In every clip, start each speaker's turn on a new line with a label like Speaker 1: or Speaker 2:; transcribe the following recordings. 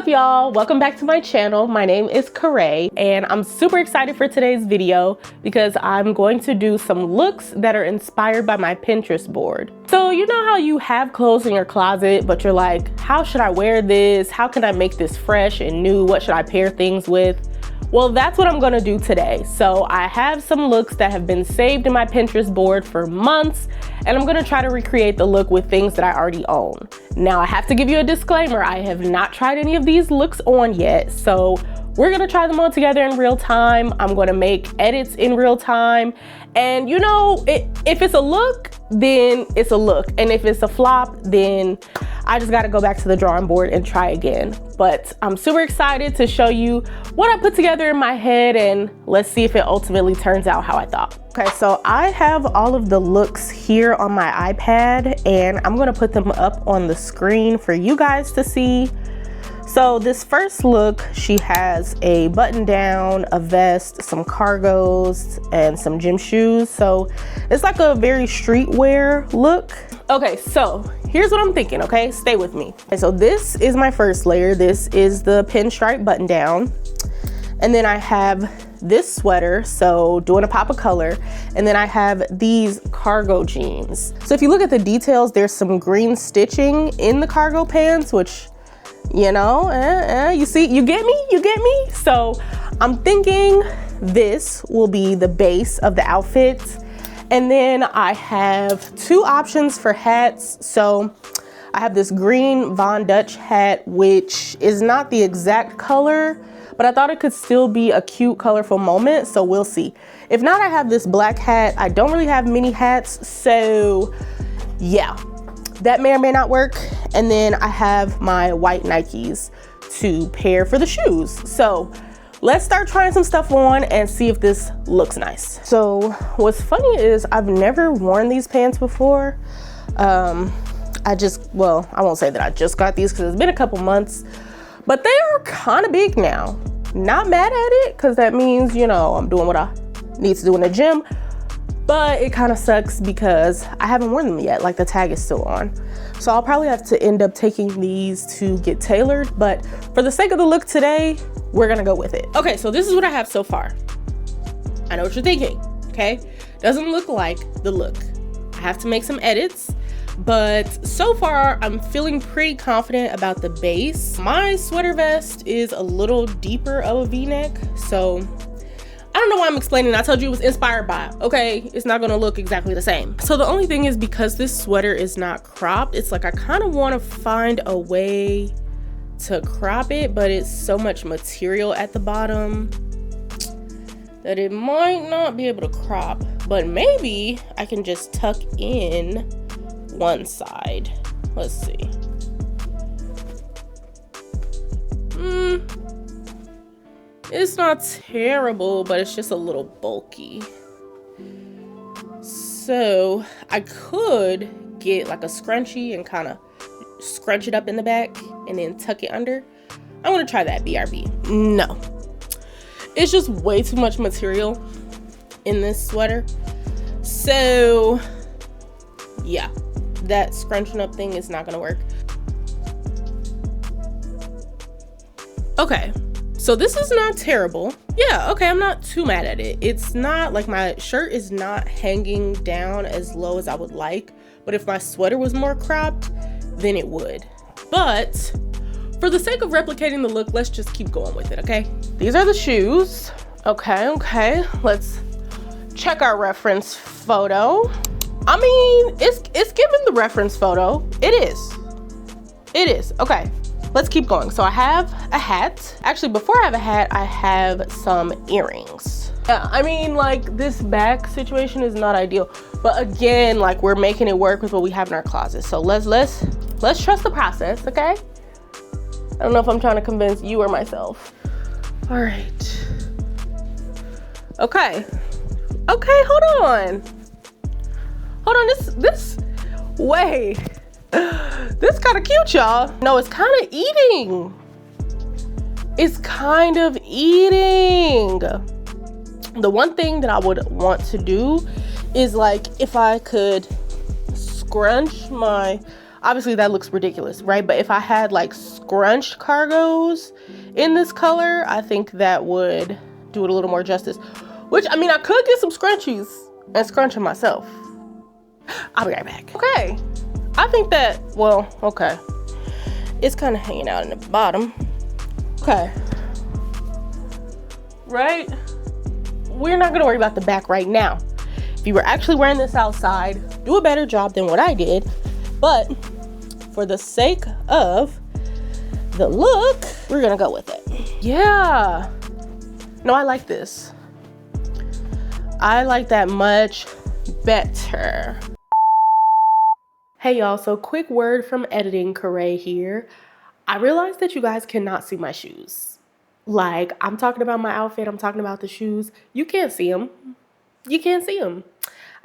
Speaker 1: up, y'all? Welcome back to my channel. My name is Karae, and I'm super excited for today's video because I'm going to do some looks that are inspired by my Pinterest board. So you know how you have clothes in your closet, but you're like, how should I wear this? How can I make this fresh and new? What should I pair things with? Well, that's what I'm gonna do today. So I have some looks that have been saved in my Pinterest board for months, and I'm gonna try to recreate the look with things that I already own. Now, I have to give you a disclaimer. I have not tried any of these looks on yet, so we're gonna try them all together in real time. I'm gonna make edits in real time. And you know, if it's a look, then it's a look. And if it's a flop, then I just gotta go back to the drawing board and try again. But I'm super excited to show you what I put together in my head, and let's see if it ultimately turns out how I thought. Okay, so I have all of the looks here on my iPad, and I'm gonna put them up on the screen for you guys to see. So this first look, she has a button down, a vest, some cargos, and some gym shoes. So it's like a very streetwear look. Okay, so here's what I'm thinking, okay? Stay with me. Okay, so this is my first layer. This is the pinstripe button down. And then I have this sweater, so doing a pop of color. And then I have these cargo jeans. So if you look at the details, there's some green stitching in the cargo pants, which, you know, you see, you get me? So I'm thinking this will be the base of the outfit. And then I have two options for hats. So I have this green Von Dutch hat, which is not the exact color, but I thought it could still be a cute, colorful moment. So we'll see. If not, I have this black hat. I don't really have many hats. So yeah, that may or may not work. And then I have my white Nikes to pair for the shoes. So let's start trying some stuff on and see if this looks nice. So what's funny is I've never worn these pants before. I won't say that I just got these because it's been a couple months, but they are kind of big now. Not mad at it because that means, you know, I'm doing what I need to do in the gym, but it kind of sucks because I haven't worn them yet. Like, the tag is still on. So I'll probably have to end up taking these to get tailored, but for the sake of the look today, we're gonna go with it. Okay, so this is what I have so far. I know what you're thinking, okay? Doesn't look like the look. I have to make some edits, but so far I'm feeling pretty confident about the base. My sweater vest is a little deeper of a V-neck, so I don't know why I'm explaining. I told you it was inspired by, okay? It's not gonna look exactly the same. So the only thing is, because this sweater is not cropped, it's like I kind of want to find a way to crop it, but it's so much material at the bottom that it might not be able to crop. But maybe I can just tuck in one side. Let's see. It's not terrible, but it's just a little bulky. So I could get like a scrunchie and kind of scrunch it up in the back and then tuck it under. I want to try that, BRB. No, it's just way too much material in this sweater. So yeah, that scrunching up thing is not gonna work. Okay, so this is not terrible. Yeah, okay, I'm not too mad at it. It's not like, my shirt is not hanging down as low as I would like, but if my sweater was more cropped, then it would. But for the sake of replicating the look, let's just keep going with it, okay? These are the shoes. Okay, let's check our reference photo. I mean, it's given the reference photo. It is, okay. Let's keep going. So I have a hat. Actually, before I have a hat, I have some earrings. Yeah, I mean, like, this back situation is not ideal, but again, like, we're making it work with what we have in our closet. So let's trust the process, okay? I don't know if I'm trying to convince you or myself. All right. Okay, hold on, wait. This kind of cute, y'all. No, it's kind of eating. The one thing that I would want to do is, like, if I could scrunch my obviously that looks ridiculous, right? But if I had like scrunched cargos in this color, I think that would do it a little more justice. Which, I mean, I could get some scrunchies and scrunch them myself. I'll be right back. Okay, I think that, well, okay. It's kind of hanging out in the bottom. Okay. Right? We're not gonna worry about the back right now. If you were actually wearing this outside, do a better job than what I did. But for the sake of the look, we're gonna go with it. Yeah. No, I like this. I like that much better. Hey y'all, so quick word from editing, Corey here. I realized that you guys cannot see my shoes. Like, I'm talking about my outfit, I'm talking about the shoes. You can't see them. You can't see them.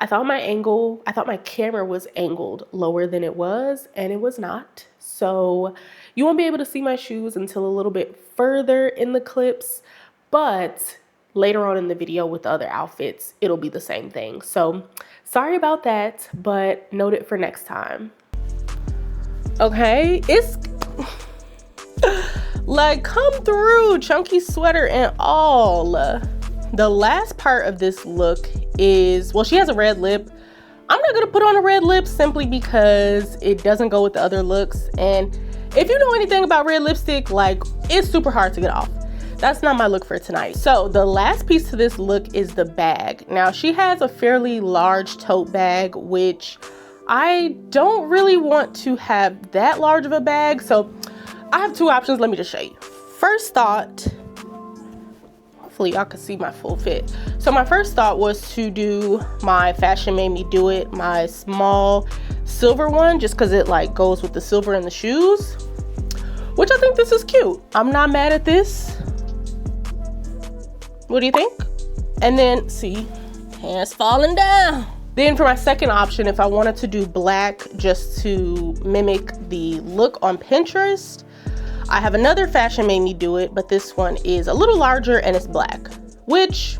Speaker 1: I thought my camera was angled lower than it was, and it was not. So you won't be able to see my shoes until a little bit further in the clips, but later on in the video with the other outfits, it'll be the same thing. So sorry about that, but note it for next time. Okay, it's like, come through, chunky sweater and all. The last part of this look is, well, she has a red lip. I'm not gonna put on a red lip simply because it doesn't go with the other looks. And if you know anything about red lipstick, like, it's super hard to get off. That's not my look for tonight. So the last piece to this look is the bag. Now, she has a fairly large tote bag, which I don't really want to have that large of a bag. So I have two options. Let me just show you. First thought, hopefully y'all can see my full fit. So my first thought was to do my Fashion Made Me Do It, my small silver one, just because it like goes with the silver in the shoes, which I think this is cute. I'm not mad at this. What do you think? And then, see, pants falling down. Then for my second option, if I wanted to do black just to mimic the look on Pinterest, I have another Fashion Made Me Do It, but this one is a little larger and it's black, which,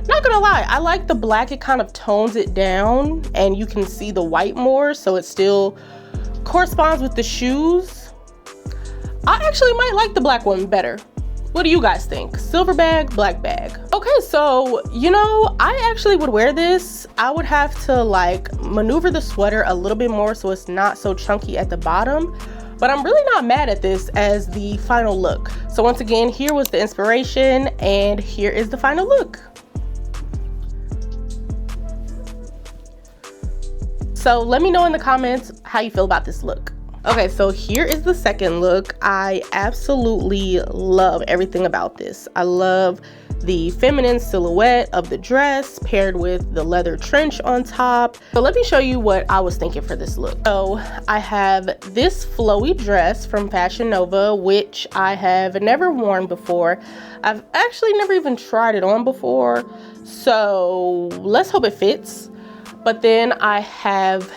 Speaker 1: not gonna lie, I like the black. It kind of tones it down and you can see the white more, so it still corresponds with the shoes. I actually might like the black one better. What do you guys think? Silver bag, black bag. Okay, so, you know, I actually would wear this. I would have to like maneuver the sweater a little bit more so it's not so chunky at the bottom. But I'm really not mad at this as the final look. So once again, here was the inspiration and here is the final look. So let me know in the comments how you feel about this look. Okay, so here is the second look. I absolutely love everything about this. I love the feminine silhouette of the dress paired with the leather trench on top. So let me show you what I was thinking for this look. So I have this flowy dress from Fashion Nova, which I have never worn before. I've actually never even tried it on before. So let's hope it fits. But then I have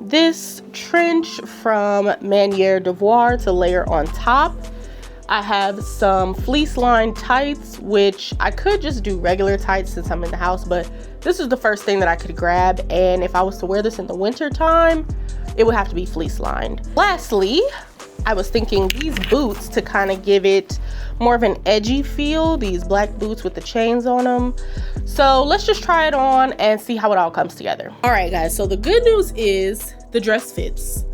Speaker 1: this trench from Manière Devoir to layer on top. I have some fleece lined tights, which I could just do regular tights since I'm in the house, but this is the first thing that I could grab. And if I was to wear this in the winter time, it would have to be fleece lined. Lastly, I was thinking these boots to kind of give it more of an edgy feel, these black boots with the chains on them. So let's just try it on and see how it all comes together. All right, guys, so the good news is the dress fits.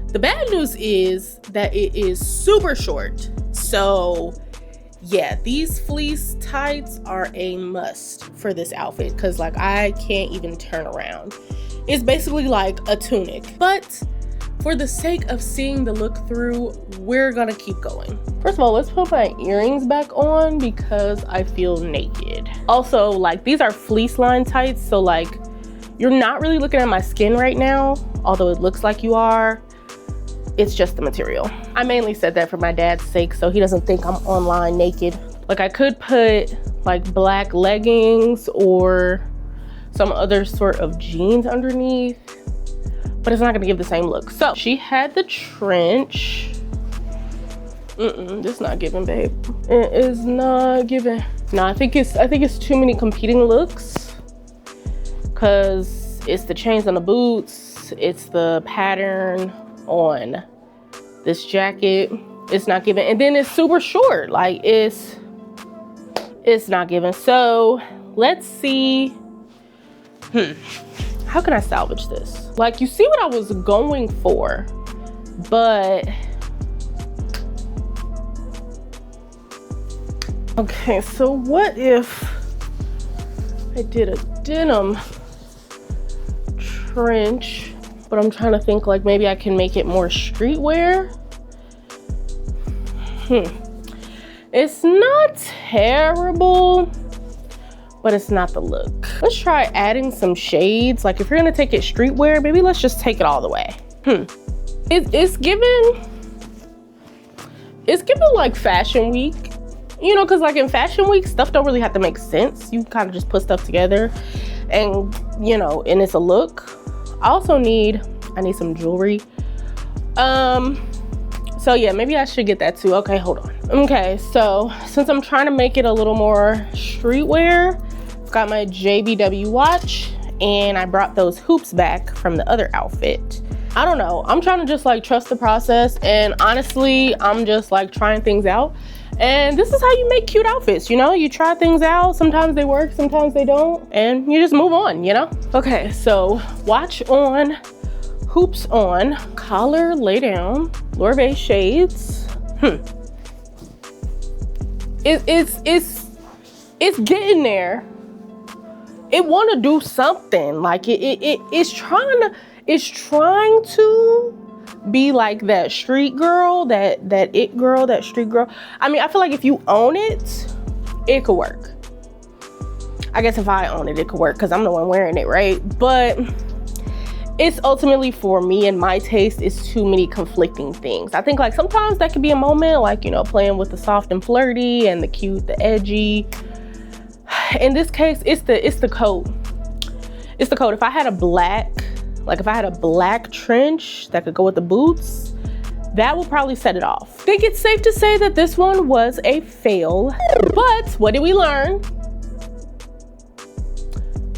Speaker 1: The bad news is that it is super short. So yeah, these fleece tights are a must for this outfit because like I can't even turn around. It's basically like a tunic, but for the sake of seeing the look through, we're gonna keep going. First of all, let's put my earrings back on because I feel naked. Also, like these are fleece line tights, so like you're not really looking at my skin right now, although it looks like you are. It's just the material. I mainly said that for my dad's sake, so he doesn't think I'm online naked. Like I could put like black leggings or some other sort of jeans underneath, but it's not gonna give the same look. So she had the trench. This is not giving, babe. It is not giving. No, I think it's too many competing looks because it's the chains on the boots, it's the pattern on this jacket. It's not giving. And then it's super short. Like it's not giving. So let's see. How can I salvage this? Like, you see what I was going for, but okay, so what if I did a denim trench, but I'm trying to think like maybe I can make it more streetwear. It's not terrible, but it's not the look. Let's try adding some shades. Like if you're gonna take it streetwear, maybe let's just take it all the way. It's giving like fashion week, you know, cause like in fashion week, stuff don't really have to make sense. You kind of just put stuff together and, you know, and it's a look. I need some jewelry. So yeah, maybe I should get that too. Okay, hold on. Okay, so since I'm trying to make it a little more streetwear, I've got my JBW watch and I brought those hoops back from the other outfit. I don't know, I'm trying to just like trust the process, and honestly, I'm just like trying things out. And this is how you make cute outfits, you know? You try things out, sometimes they work, sometimes they don't, and you just move on, you know? Okay, so watch on, hoops on, collar lay down, Lorbe shades. It's getting there. It want to do something. Like it's trying to be like that street girl, that it girl, that street girl. I mean, I feel like if you own it, it could work. I guess if I own it, it could work because I'm the one wearing it, right? But it's ultimately, for me and my taste, it's too many conflicting things. I think like sometimes that could be a moment, like, you know, playing with the soft and flirty and the cute, the edgy. In this case, it's the coat. It's the coat. If I had a black trench that could go with the boots, that will probably set it off. I think it's safe to say that this one was a fail. But what did we learn?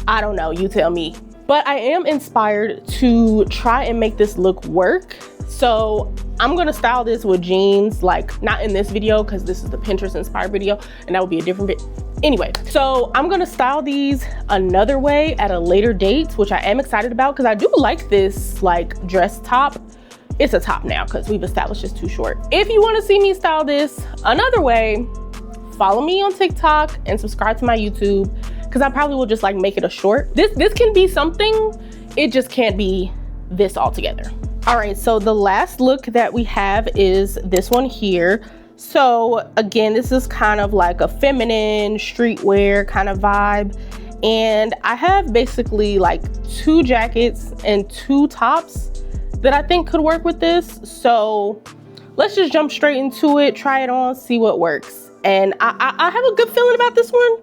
Speaker 1: I don't know, you tell me. But I am inspired to try and make this look work. So I'm gonna style this with jeans, like not in this video because this is the Pinterest inspired video and that would be a different video. Anyway, so I'm gonna style these another way at a later date, which I am excited about because I do like this like dress top. It's a top now because we've established it's too short. If you wanna see me style this another way, follow me on TikTok and subscribe to my YouTube, because I probably will just like make it a short. This can be something, it just can't be this altogether. All right, so the last look that we have is this one here. So again, this is kind of like a feminine streetwear kind of vibe. And I have basically like 2 jackets and 2 tops that I think could work with this. So let's just jump straight into it, try it on, see what works. And I have a good feeling about this one.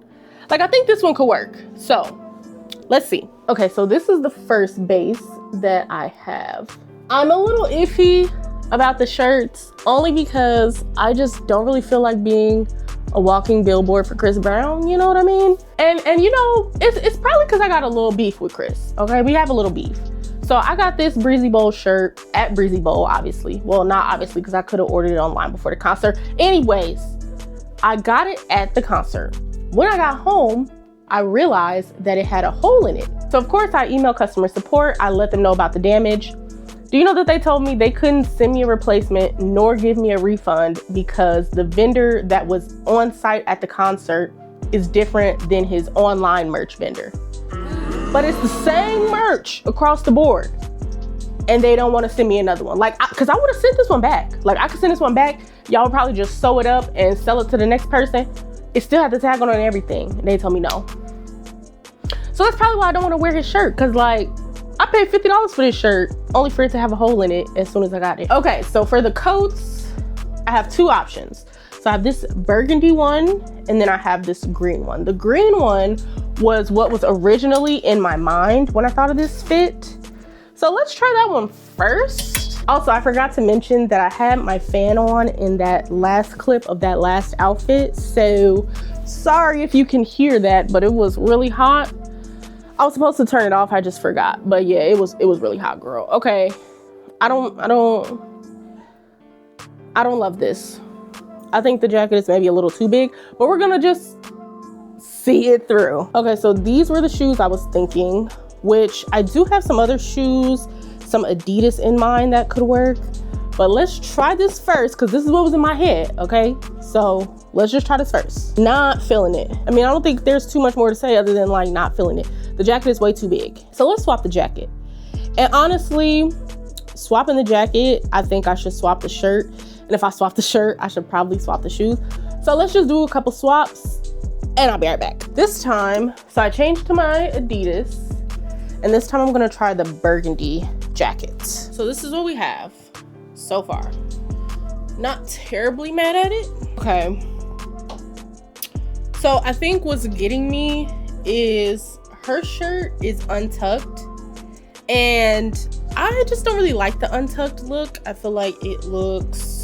Speaker 1: Like, I think this one could work. So let's see. Okay, so this is the first base that I have. I'm a little iffy about the shirts only because I just don't really feel like being a walking billboard for Chris Brown, you know what I mean? And you know, it's probably because I got a little beef with Chris, okay? We have a little beef. So I got this Breezy Bowl shirt at Breezy Bowl, obviously. Well, not obviously, because I could have ordered it online before the concert. Anyways, I got it at the concert. When I got home, I realized that it had a hole in it. So of course I emailed customer support. I let them know about the damage. Do you know that they told me they couldn't send me a replacement nor give me a refund because the vendor that was on site at the concert is different than his online merch vendor. But it's the same merch across the board and they don't want to send me another one. Like, cause I would have sent this one back. Like I could send this one back. Y'all would probably just sew it up and sell it to the next person. It still had the tag on it and everything. And they told me no. So that's probably why I don't want to wear his shirt. Cause like, I paid $50 for this shirt, only for it to have a hole in it as soon as I got it. Okay, so for the coats, I have 2 options. So I have this burgundy one, and then I have this green one. The green one was what was originally in my mind when I thought of this fit. So let's try that one first. Also, I forgot to mention that I had my fan on in that last clip of that last outfit. So sorry if you can hear that, but it was really hot. I was supposed to turn it off, I just forgot. But yeah, it was really hot, girl. Okay, I don't love this. I think the jacket is maybe a little too big, but we're gonna just see it through. Okay, so these were the shoes I was thinking, which I do have some other shoes, some Adidas in mind that could work, but let's try this first because this is what was in my head, okay? So let's just try this first. Not feeling it. I mean, I don't think there's too much more to say other than like not feeling it. The jacket is way too big. So let's swap the jacket. And honestly, swapping the jacket, I think I should swap the shirt. And if I swap the shirt, I should probably swap the shoes. So let's just do a couple swaps and I'll be right back. This time, so I changed to my Adidas, and this time I'm gonna try the burgundy jacket. So this is what we have so far. Not terribly mad at it. Okay. So I think what's getting me is her shirt is untucked, and I just don't really like the untucked look. I feel like it looks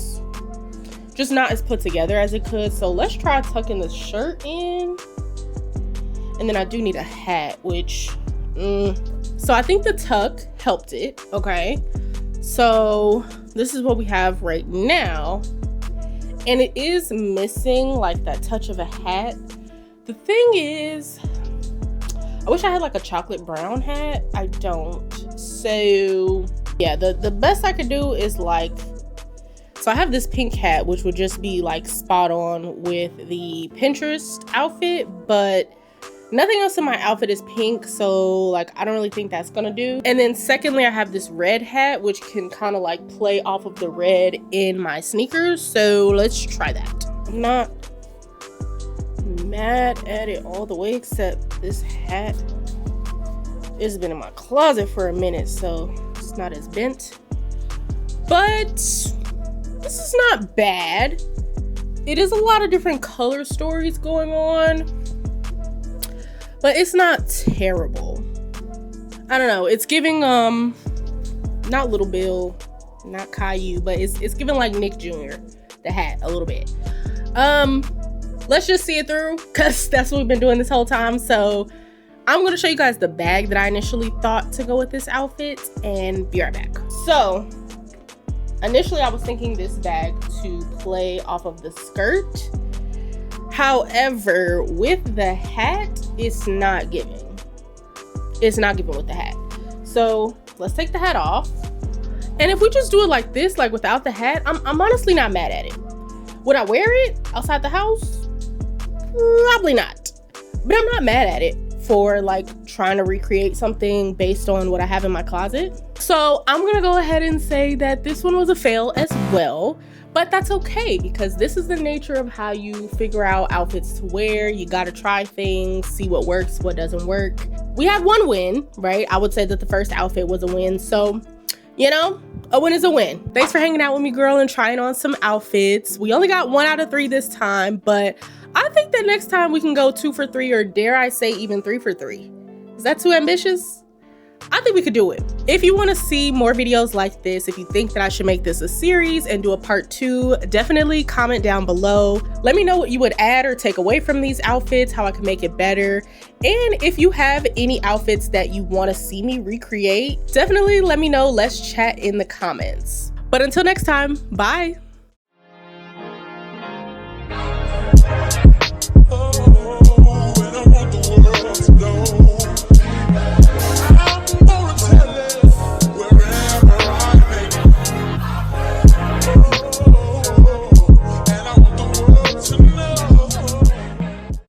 Speaker 1: just not as put together as it could. So let's try tucking the shirt in. And then I do need a hat, which, so I think the tuck helped it, okay? So this is what we have right now. And it is missing like that touch of a hat. The thing is, I wish I had like a chocolate brown hat. I don't. So yeah, the best I could do is like, so I have this pink hat, which would just be like spot on with the Pinterest outfit, but nothing else in my outfit is pink, so like I don't really think that's gonna do. And then secondly, I have this red hat, which can kind of like play off of the red in my sneakers. So let's try that. I'm not mad at it all the way, except this hat has been in my closet for a minute, so it's not as bent. But this is not bad. It is a lot of different color stories going on, but it's not terrible. I don't know. It's giving not Little Bill, not Caillou, but it's giving like Nick Jr. the hat a little bit. Let's just see it through because that's what we've been doing this whole time. So I'm gonna show you guys the bag that I initially thought to go with this outfit and be right back. So initially I was thinking this bag to play off of the skirt. However, with the hat, it's not giving. It's not giving with the hat. So let's take the hat off. And if we just do it like this, like without the hat, I'm honestly not mad at it. Would I wear it outside the house? Probably not. But I'm not mad at it for like trying to recreate something based on what I have in my closet. So I'm gonna go ahead and say that this one was a fail as well. But that's okay, because this is the nature of how you figure out outfits to wear. You gotta try things, see what works, what doesn't work. We had one win, right? I would say that the first outfit was a win. So, you know, a win is a win. Thanks for hanging out with me, girl, and trying on some outfits. We only got 1 out of 3 this time, but I think that next time we can go 2 for 3, or dare I say even 3 for 3. Is that too ambitious? I think we could do it. If you want to see more videos like this, if you think that I should make this a series and do a part 2, definitely comment down below. Let me know what you would add or take away from these outfits, how I can make it better. And if you have any outfits that you want to see me recreate, definitely let me know. Let's chat in the comments. But until next time, bye.